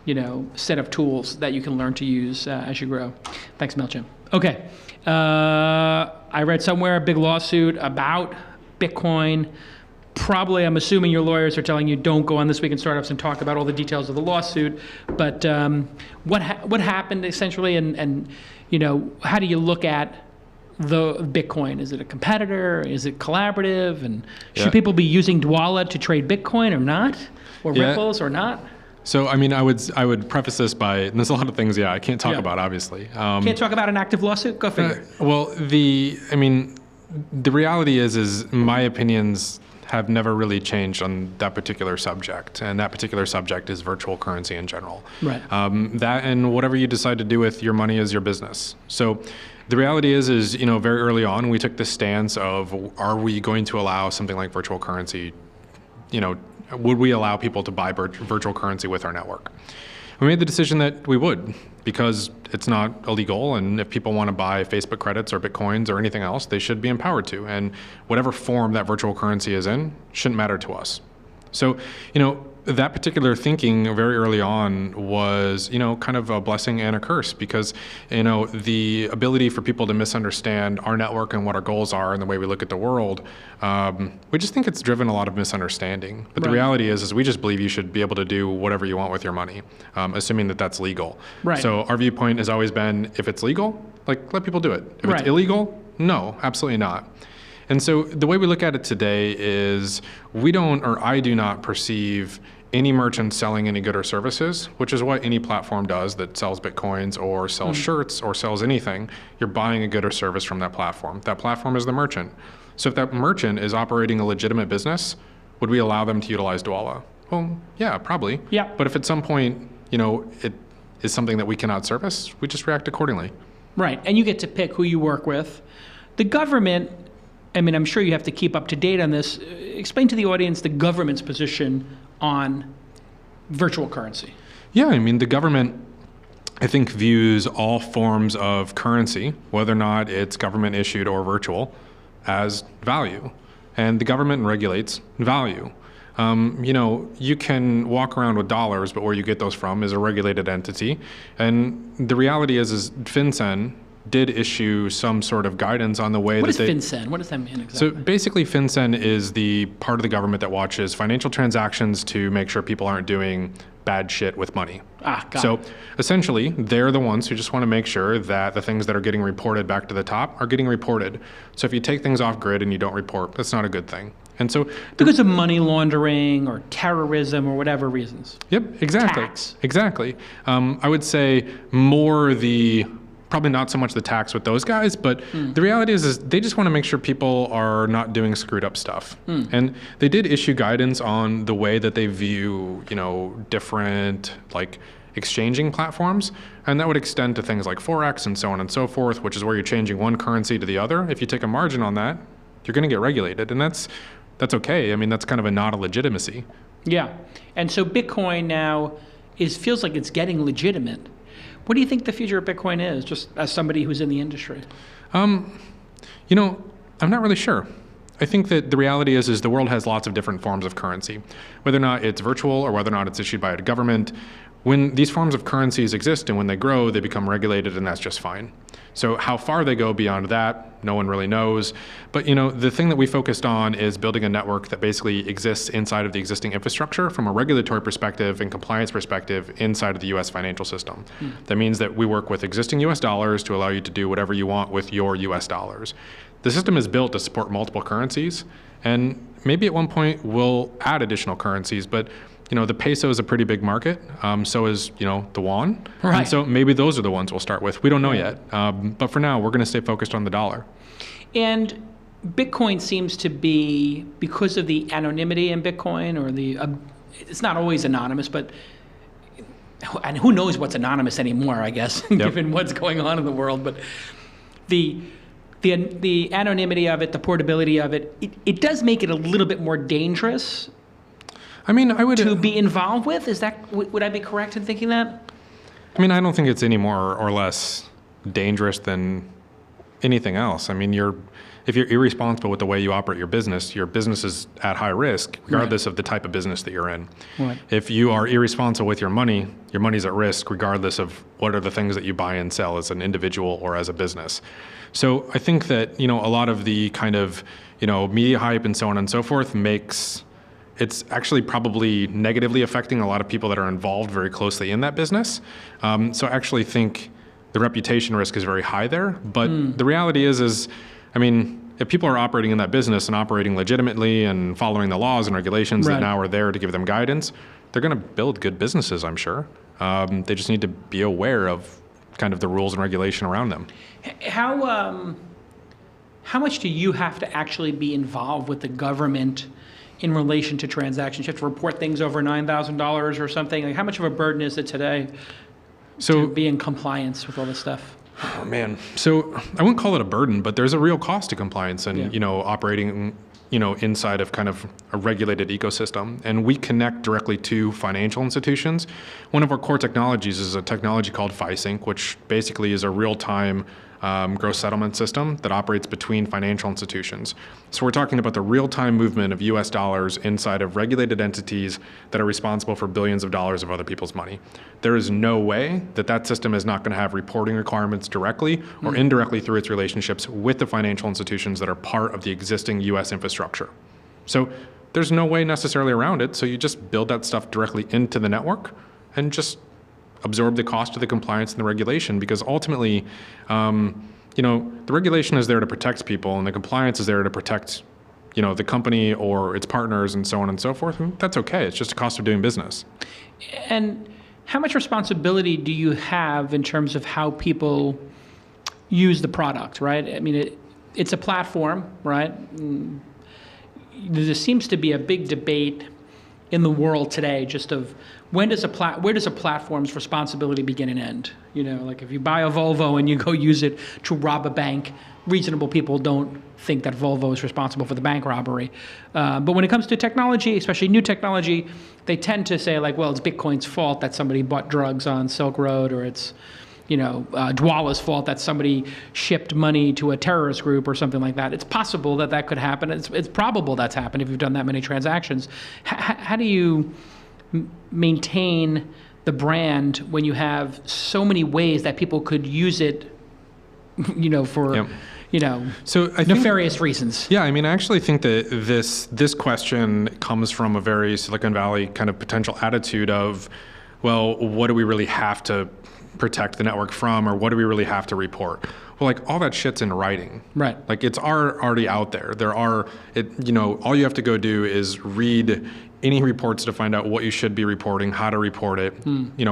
of tools that you can learn to use as you grow. Thanks, MailChimp. Okay. I read somewhere a big lawsuit about Bitcoin. Probably, I'm assuming your lawyers are telling you don't go on This Week in Startups and talk about all the details of the lawsuit. But what happened essentially, and how do you look at the Bitcoin? Is it a competitor? Is it collaborative? And should people be using Dwolla to trade Bitcoin or not, or Ripples or not? So, I would preface this by, there's a lot of things, I can't talk about, obviously. Can't talk about an active lawsuit? Go figure. The reality is my opinions have never really changed on that particular subject, and that particular subject is virtual currency in general. Right. That and whatever you decide to do with your money is your business. So the reality is very early on, we took this stance of, are we going to allow something like virtual currency, would we allow people to buy virtual currency with our network? We made the decision that we would, because it's not illegal, and if people want to buy Facebook credits or Bitcoins or anything else, they should be empowered to. And whatever form that virtual currency is in shouldn't matter to us. So, that particular thinking very early on was, kind of a blessing and a curse, because, the ability for people to misunderstand our network and what our goals are and the way we look at the world, we just think it's driven a lot of misunderstanding. But the reality is we just believe you should be able to do whatever you want with your money, assuming that that's legal. Right. So our viewpoint has always been, if it's legal, let people do it. If it's illegal, no, absolutely not. And so the way we look at it today is I do not perceive any merchant selling any good or services, which is what any platform does that sells Bitcoins or sells shirts or sells anything. You're buying a good or service from that platform. That platform is the merchant. So if that merchant is operating a legitimate business, would we allow them to utilize Dwolla? Well, yeah, probably. Yeah. But if at some point, it is something that we cannot service, we just react accordingly. Right, and you get to pick who you work with. The government, I'm sure you have to keep up to date on this. Explain to the audience the government's position on virtual currency. Yeah, the government, I think, views all forms of currency, whether or not it's government issued or virtual, as value. And the government regulates value. You can walk around with dollars, but where you get those from is a regulated entity. And the reality is FinCEN did issue some sort of guidance on the way What is FinCEN? What does that mean exactly? So basically, FinCEN is the part of the government that watches financial transactions to make sure people aren't doing bad shit with money. So essentially, they're the ones who just want to make sure that the things that are getting reported back to the top are getting reported. So if you take things off grid and you don't report, that's not a good thing. And so because of money laundering or terrorism or whatever reasons. Yep, exactly. Tax. Exactly. I would say probably not so much the tax with those guys, but the reality is they just want to make sure people are not doing screwed up stuff. And they did issue guidance on the way that they view, different exchanging platforms, and that would extend to things like Forex and so on and so forth, which is where you're changing one currency to the other. If you take a margin on that, you're going to get regulated, and that's okay. That's kind of a nod of legitimacy. Yeah, and so Bitcoin now feels like it's getting legitimate. What do you think the future of Bitcoin is, just as somebody who's in the industry? I'm not really sure. I think that the reality is the world has lots of different forms of currency. Whether or not it's virtual or whether or not it's issued by a government, when these forms of currencies exist and when they grow, they become regulated, and that's just fine. So how far they go beyond that, no one really knows. But the thing that we focused on is building a network that basically exists inside of the existing infrastructure from a regulatory perspective and compliance perspective inside of the US financial system. That means that we work with existing US dollars to allow you to do whatever you want with your US dollars. The system is built to support multiple currencies, and maybe at one point we'll add additional currencies, but the peso is a pretty big market. So is, the yuan. Right. And so maybe those are the ones we'll start with. We don't know yet. But for now, we're going to stay focused on the dollar. And Bitcoin seems to be, because of the anonymity in Bitcoin, or it's not always anonymous, but, and who knows what's anonymous anymore, I guess, given what's going on in the world. But the anonymity of it, the portability of it, it does make it a little bit more dangerous. I mean, I would to be involved with. Would I be correct in thinking that? I mean, I don't think it's any more or less dangerous than anything else. I mean, if you're irresponsible with the way you operate your business is at high risk, regardless of the type of business that you're in. Right. If you are irresponsible with your money's at risk, regardless of what are the things that you buy and sell as an individual or as a business. So I think that a lot of the kind of media hype and so on and so forth it's actually probably negatively affecting a lot of people that are involved very closely in that business. So I actually think the reputation risk is very high there. But the reality is, I mean, if people are operating in that business and operating legitimately and following the laws and regulations that now are there to give them guidance, they're going to build good businesses, I'm sure. They just need to be aware of kind of the rules and regulation around them. How much do you have to actually be involved with the government in relation to transactions? You have to report things over $9,000 or something. Like, how much of a burden is it today to be in compliance with all this stuff? Oh, man. So I wouldn't call it a burden, but there's a real cost to compliance and, operating, inside of kind of a regulated ecosystem. And we connect directly to financial institutions. One of our core technologies is a technology called FiSync, which basically is a real-time gross settlement system that operates between financial institutions. So we're talking about the real-time movement of US dollars inside of regulated entities that are responsible for billions of dollars of other people's money. There is no way that system is not going to have reporting requirements directly or indirectly through its relationships with the financial institutions that are part of the existing US infrastructure. So there's no way necessarily around it. So you just build that stuff directly into the network and just absorb the cost of the compliance and the regulation, because ultimately, the regulation is there to protect people and the compliance is there to protect, the company or its partners and so on and so forth. And that's okay. It's just a cost of doing business. And how much responsibility do you have in terms of how people use the product, right? I mean, it's a platform, right? There seems to be a big debate in the world today just of where does a platform's responsibility begin and end? Like if you buy a Volvo and you go use it to rob a bank, reasonable people don't think that Volvo is responsible for the bank robbery. But when it comes to technology, especially new technology, they tend to say like, well, it's Bitcoin's fault that somebody bought drugs on Silk Road, or it's Dwolla's fault that somebody shipped money to a terrorist group or something like that. It's possible that could happen. It's probable that's happened if you've done that many transactions. How do you maintain the brand when you have so many ways that people could use it, for so I nefarious reasons? Yeah, I mean, I actually think that this question comes from a very Silicon Valley kind of potential attitude of, well, what do we really have to protect the network from, or what do we really have to report? Well, like all that shit's in writing, right? Like it's already out there. All you have to go do is read any reports to find out what you should be reporting, how to report it,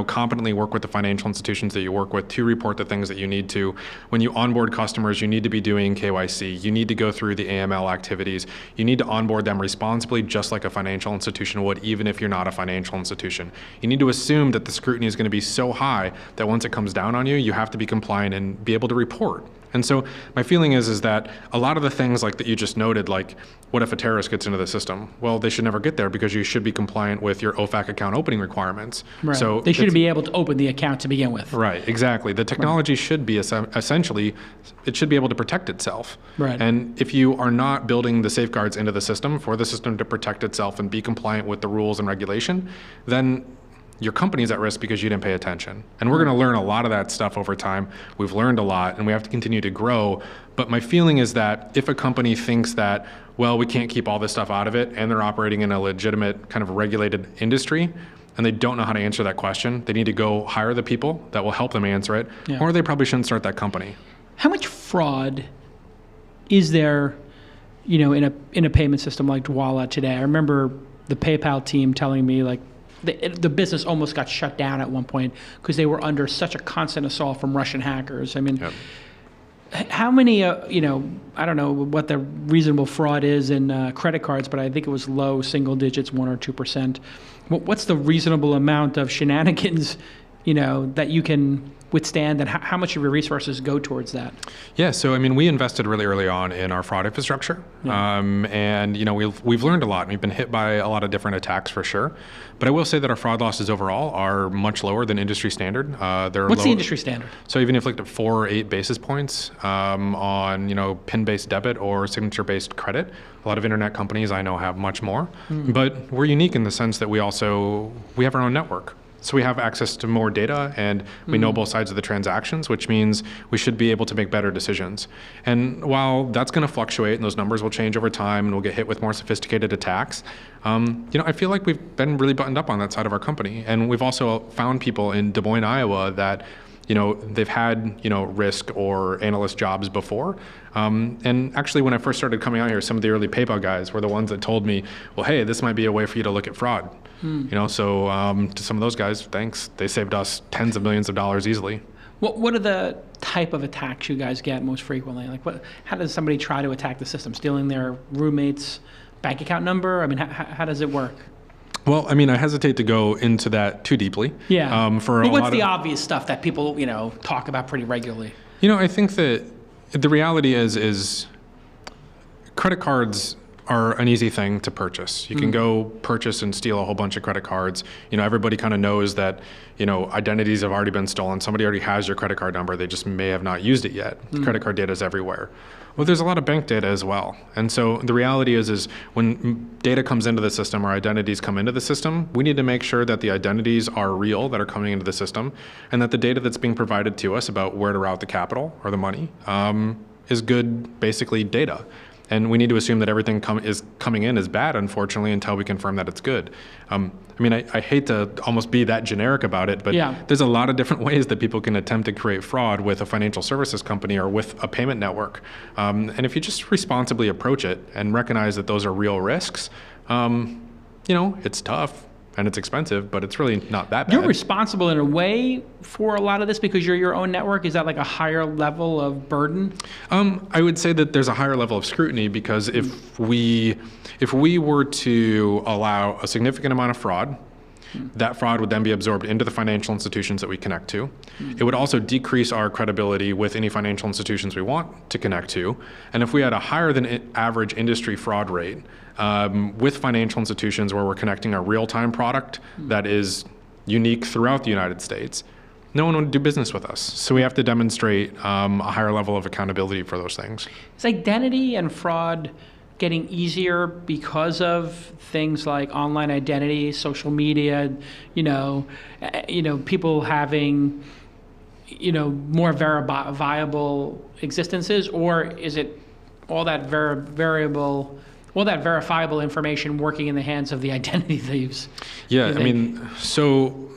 competently work with the financial institutions that you work with to report the things that you need to. When you onboard customers, you need to be doing KYC. You need to go through the AML activities. You need to onboard them responsibly, just like a financial institution would, even if you're not a financial institution. You need to assume that the scrutiny is going to be so high that once it comes down on you, you have to be compliant and be able to report. And so my feeling is that a lot of the things like that you just noted, like what if a terrorist gets into the system? Well, they should never get there because you should be compliant with your OFAC account opening requirements. Right. So they shouldn't be able to open the account to begin with. Right, exactly. The technology should be essentially, it should be able to protect itself. Right. And if you are not building the safeguards into the system for the system to protect itself and be compliant with the rules and regulation, then your company's at risk because you didn't pay attention. And we're going to learn a lot of that stuff over time. We've learned a lot, and we have to continue to grow. But my feeling is that if a company thinks that, well, we can't keep all this stuff out of it, and they're operating in a legitimate kind of regulated industry, and they don't know how to answer that question, they need to go hire the people that will help them answer it, or they probably shouldn't start that company. How much fraud is there, in a payment system like Dwolla today? I remember the PayPal team telling me, like, the business almost got shut down at one point because they were under such a constant assault from Russian hackers. I mean, how many, I don't know what the reasonable fraud is in credit cards, but I think it was low single digits, 1 or 2%. What's the reasonable amount of shenanigans, that you can withstand, and how much of your resources go towards that? Yeah, so I mean, we invested really early on in our fraud infrastructure, and we've learned a lot. And we've been hit by a lot of different attacks for sure, but I will say that our fraud losses overall are much lower than industry standard. What's the industry standard? So even if you looked at 4 or 8 basis points on PIN-based debit or signature-based credit, a lot of internet companies I know have much more. But we're unique in the sense that we have our own network. So we have access to more data, and we know both sides of the transactions, which means we should be able to make better decisions. And while that's going to fluctuate and those numbers will change over time and we'll get hit with more sophisticated attacks, I feel like we've been really buttoned up on that side of our company. And we've also found people in Des Moines, Iowa that they've had, risk or analyst jobs before. And actually, when I first started coming out here, some of the early PayPal guys were the ones that told me, well, hey, this might be a way for you to look at fraud. So to some of those guys, thanks. They saved us tens of millions of dollars easily. What are the type of attacks you guys get most frequently? Like, how does somebody try to attack the system? Stealing their roommate's bank account number? I mean, how does it work? Well, I mean, I hesitate to go into that too deeply. Yeah. But what's the obvious stuff that people, talk about pretty regularly? I think that the reality is credit cards are an easy thing to purchase. You can go purchase and steal a whole bunch of credit cards. Everybody kind of knows that, identities have already been stolen. Somebody already has your credit card number. They just may have not used it yet. Credit card data is everywhere. Well, there's a lot of bank data as well. And so the reality is when data comes into the system or identities come into the system, we need to make sure that the identities are real that are coming into the system, and that the data that's being provided to us about where to route the capital or the money is good, basically, data. And we need to assume that everything is coming in is bad, unfortunately, until we confirm that it's good. I hate to almost be that generic about it, but there's a lot of different ways that people can attempt to create fraud with a financial services company or with a payment network. And if you just responsibly approach it and recognize that those are real risks, it's tough. And it's expensive, but it's really not that bad. You're responsible in a way for a lot of this because you're your own network. Is that like a higher level of burden? I would say that there's a higher level of scrutiny because if we were to allow a significant amount of fraud, that fraud would then be absorbed into the financial institutions that we connect to. It would also decrease our credibility with any financial institutions we want to connect to. And if we had a higher than average industry fraud rate with financial institutions where we're connecting a real-time product that is unique throughout the United States, no one would do business with us. So we have to demonstrate a higher level of accountability for those things. Is identity and fraud getting easier because of things like online identity, social media, people having, more viable existences, or is it all that verifiable information working in the hands of the identity thieves? Yeah, so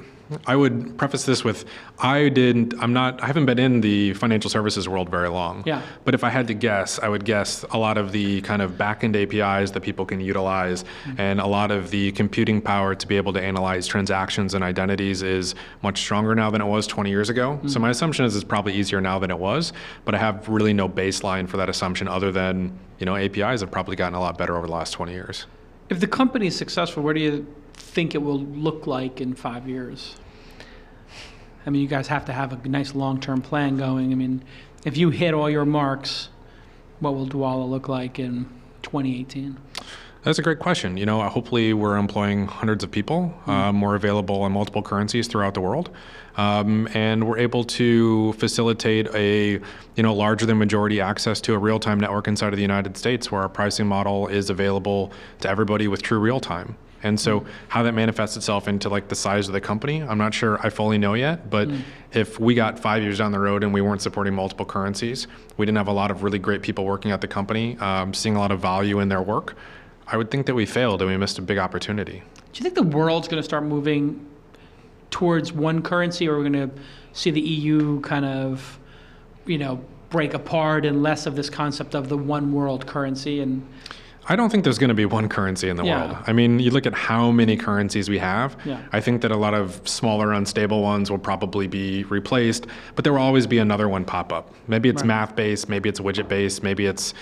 I would preface this with, I haven't been in the financial services world very long. Yeah. But if I had to guess, I would guess a lot of the kind of back-end APIs that people can utilize and a lot of the computing power to be able to analyze transactions and identities is much stronger now than it was 20 years ago. So my assumption is it's probably easier now than it was, but I have really no baseline for that assumption other than, APIs have probably gotten a lot better over the last 20 years. If the company is successful, where do you think it will look like in 5 years? I mean, you guys have to have a nice long-term plan going. I mean, if you hit all your marks, what will Dwolla look like in 2018? That's a great question. Hopefully we're employing hundreds of people. We're available in multiple currencies throughout the world. And we're able to facilitate a, larger than majority access to a real-time network inside of the United States where our pricing model is available to everybody with true real-time. And so how that manifests itself into like the size of the company, I'm not sure I fully know yet, but if we got 5 years down the road and we weren't supporting multiple currencies, we didn't have a lot of really great people working at the company, seeing a lot of value in their work, I would think that we failed and we missed a big opportunity. Do you think the world's going to start moving towards one currency, or we're going to see the EU kind of, break apart and less of this concept of the one world currency? And I don't think there's going to be one currency in the world. I mean, you look at how many currencies we have. I think that a lot of smaller, unstable ones will probably be replaced, but there will always be another one pop up. Maybe it's math-based, maybe it's widget-based, maybe it's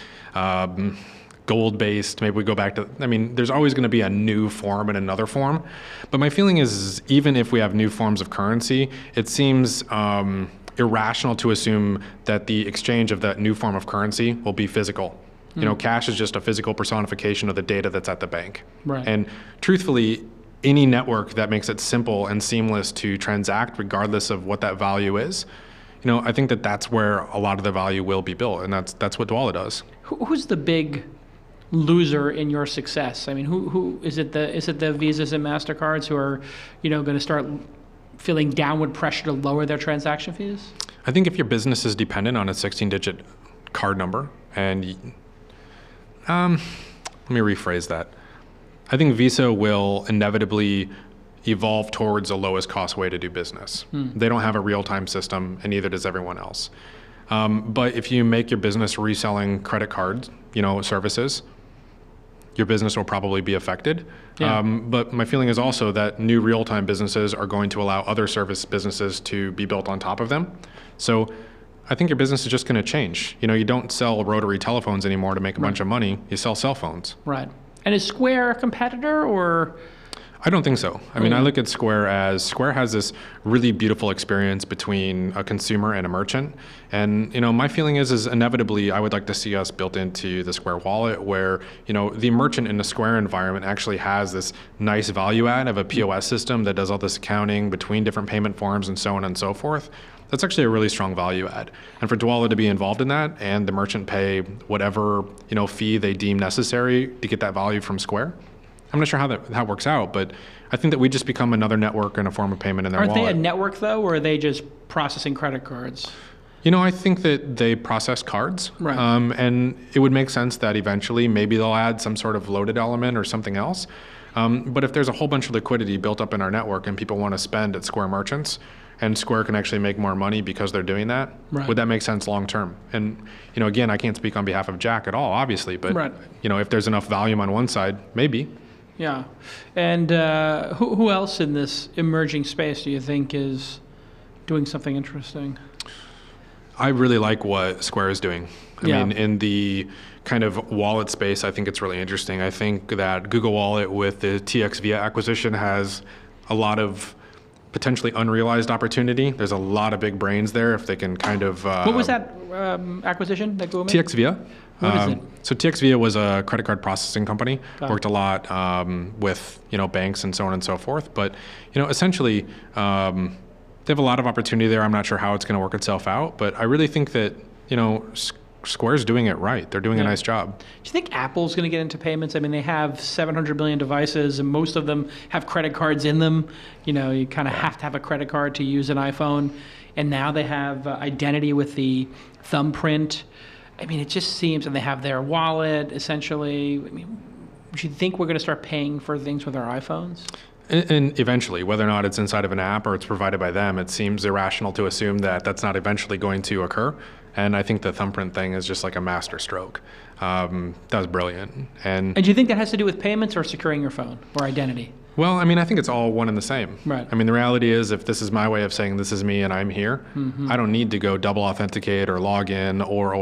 gold-based, maybe we go back to, there's always going to be a new form and another form. But my feeling is even if we have new forms of currency, it seems irrational to assume that the exchange of that new form of currency will be physical. Cash is just a physical personification of the data that's at the bank. And truthfully, any network that makes it simple and seamless to transact, regardless of what that value is, I think that that's where a lot of the value will be built, and that's what Dwolla does. Who's the big loser in your success? Who is it? The Visas and Mastercards who are, going to start feeling downward pressure to lower their transaction fees? I think if your business is dependent on a 16-digit card number, and let me rephrase that. I think Visa will inevitably evolve towards a lowest cost way to do business. They don't have a real-time system, and neither does everyone else. But if you make your business reselling credit cards, services, your business will probably be affected. But my feeling is also that new real-time businesses are going to allow other service businesses to be built on top of them. So I think your business is just going to change. You don't sell rotary telephones anymore to make a bunch of money. You sell cell phones. Right. And is Square a competitor, or? I don't think so. I look at Square has this really beautiful experience between a consumer and a merchant. And, my feeling is inevitably I would like to see us built into the Square wallet where, the merchant in the Square environment actually has this nice value add of a POS system that does all this accounting between different payment forms and so on and so forth. That's actually a really strong value add. And for Dwolla to be involved in that and the merchant pay whatever, fee they deem necessary to get that value from Square, I'm not sure how that works out, but I think that we just become another network and a form of payment in their wallet. Aren't they a network, though, or are they just processing credit cards? I think that they process cards. Right. And it would make sense that eventually maybe they'll add some sort of loaded element or something else. But if there's a whole bunch of liquidity built up in our network and people want to spend at Square merchants, and Square can actually make more money because they're doing that, would that make sense long term? And, again, I can't speak on behalf of Jack at all, obviously, but, if there's enough volume on one side, maybe. Yeah. And who else in this emerging space do you think is doing something interesting? I really like what Square is doing. I mean, in the kind of wallet space, I think it's really interesting. I think that Google Wallet with the TXVia acquisition has a lot of potentially unrealized opportunity. There's a lot of big brains there if they can kind of... what was that acquisition that Google made? TXVia. What is it? So TXVia was a credit card processing company. Worked a lot with banks and so on and so forth. But essentially, they have a lot of opportunity there. I'm not sure how it's going to work itself out, but I really think that Square's doing it right. They're doing a nice job. Do you think Apple's going to get into payments? They have 700 million devices, and most of them have credit cards in them. You kind of have to have a credit card to use an iPhone, and now they have identity with the thumbprint. It just seems, and they have their wallet, essentially. Do you think we're going to start paying for things with our iPhones? And eventually, whether or not it's inside of an app or it's provided by them, it seems irrational to assume that that's not eventually going to occur. And I think the thumbprint thing is just like a master stroke. That was brilliant. And do you think that has to do with payments or securing your phone or identity? Well, I think it's all one and the same. Right. The reality is if this is my way of saying this is me and I'm here, I don't need to go double authenticate or log in or.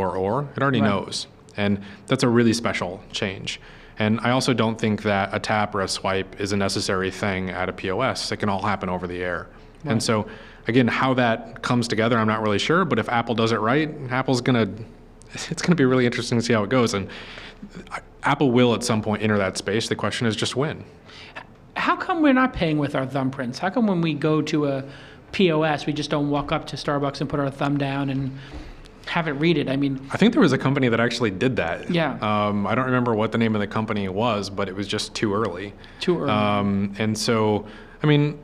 It already knows. And that's a really special change. And I also don't think that a tap or a swipe is a necessary thing at a POS. It can all happen over the air. Right. And so, again, how that comes together, I'm not really sure. But if Apple does it right, it's going to be really interesting to see how it goes. And Apple will at some point enter that space. The question is just when. How come we're not paying with our thumbprints? How come when we go to a POS, we just don't walk up to Starbucks and put our thumb down and have it read it. I mean, I think there was a company that actually did that. Yeah. I don't remember what the name of the company was, but it was just too early. Too early. And so, I mean,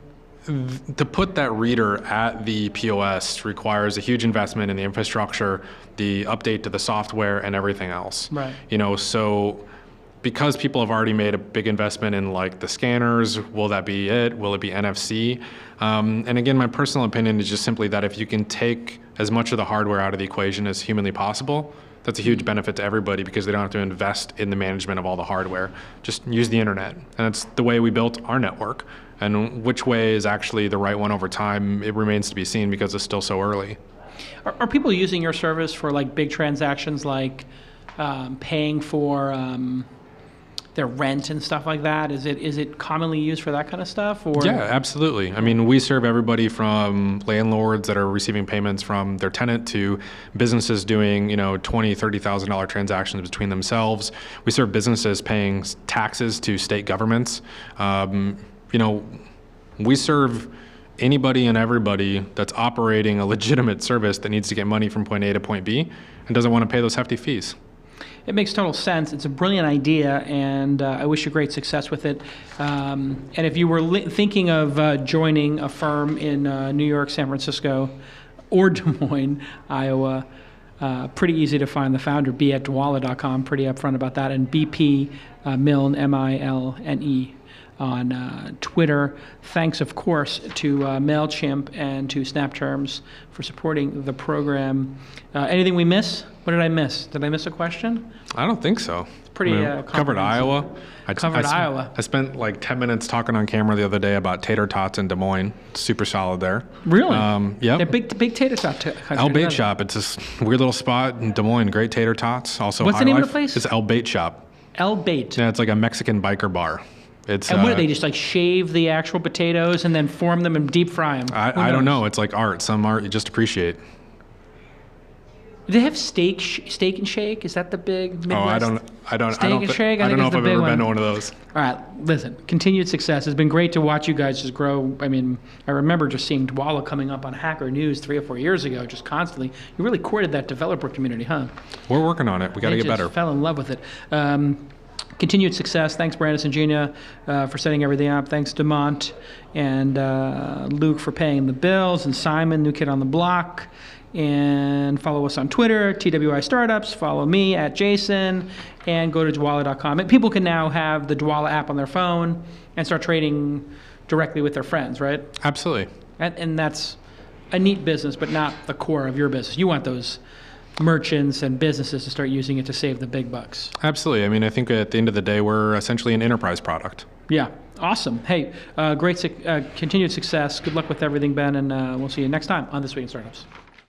to put that reader at the POS requires a huge investment in the infrastructure, the update to the software, and everything else. Right. So because people have already made a big investment in like the scanners, will that be it? Will it be NFC? And again, my personal opinion is just simply that if you can take as much of the hardware out of the equation as humanly possible, that's a huge benefit to everybody because they don't have to invest in the management of all the hardware. Just use the internet. And that's the way we built our network. And which way is actually the right one over time, it remains to be seen because it's still so early. Are people using your service for like big transactions like paying for their rent and stuff like that? Is it commonly used for that kind of stuff? Or? Yeah, absolutely. I mean, we serve everybody from landlords that are receiving payments from their tenant to businesses doing, $20,000, $30,000 transactions between themselves. We serve businesses paying taxes to state governments. We serve anybody and everybody that's operating a legitimate service that needs to get money from point A to point B and doesn't want to pay those hefty fees. It makes total sense. It's a brilliant idea, and I wish you great success with it. And if you were thinking of joining a firm in New York, San Francisco, or Des Moines, Iowa, pretty easy to find the founder, b@dwolla.com, pretty upfront about that, and BP Milne, M-I-L-N-E, on Twitter. Thanks, of course, to MailChimp and to SnapTerms for supporting the program. Anything we miss? What did I miss? Did I miss a question? I don't think so. Pretty covered Iowa. Covered Iowa. I spent like 10 minutes talking on camera the other day about tater tots in Des Moines. Super solid there. Really? Yeah. They're big tater tot country. El Bait Shop. It's this weird little spot in Des Moines. Great tater tots. Also, what's the name of the place? It's El Bait Shop. El Bait. Yeah, it's like a Mexican biker bar. And what do they just like shave the actual potatoes and then form them and deep fry them? I don't know. It's like art. Some art you just appreciate. Do they have steak and shake? Is that the big Midwest? I don't Steak and shake? I don't know if I've ever been to one of those. All right, listen. Continued success. It's been great to watch you guys just grow. I mean, I remember just seeing Dwolla coming up on Hacker News 3 or 4 years ago, just constantly. You really courted that developer community, huh? We're working on it. We got to get better. Fell in love with it. Continued success. Thanks, Brandis and Gina, for setting everything up. Thanks, Demont and Luke for paying the bills, and Simon, new kid on the block. And follow us on Twitter, TWI Startups. Follow me at Jason, and go to Dwolla.com. And people can now have the Dwolla app on their phone and start trading directly with their friends, right? Absolutely. And that's a neat business, but not the core of your business. You want those merchants and businesses to start using it to save the big bucks. Absolutely. I mean, I think at the end of the day, we're essentially an enterprise product. Yeah. Awesome. Hey, great continued success. Good luck with everything, Ben, and we'll see you next time on This Week in Startups.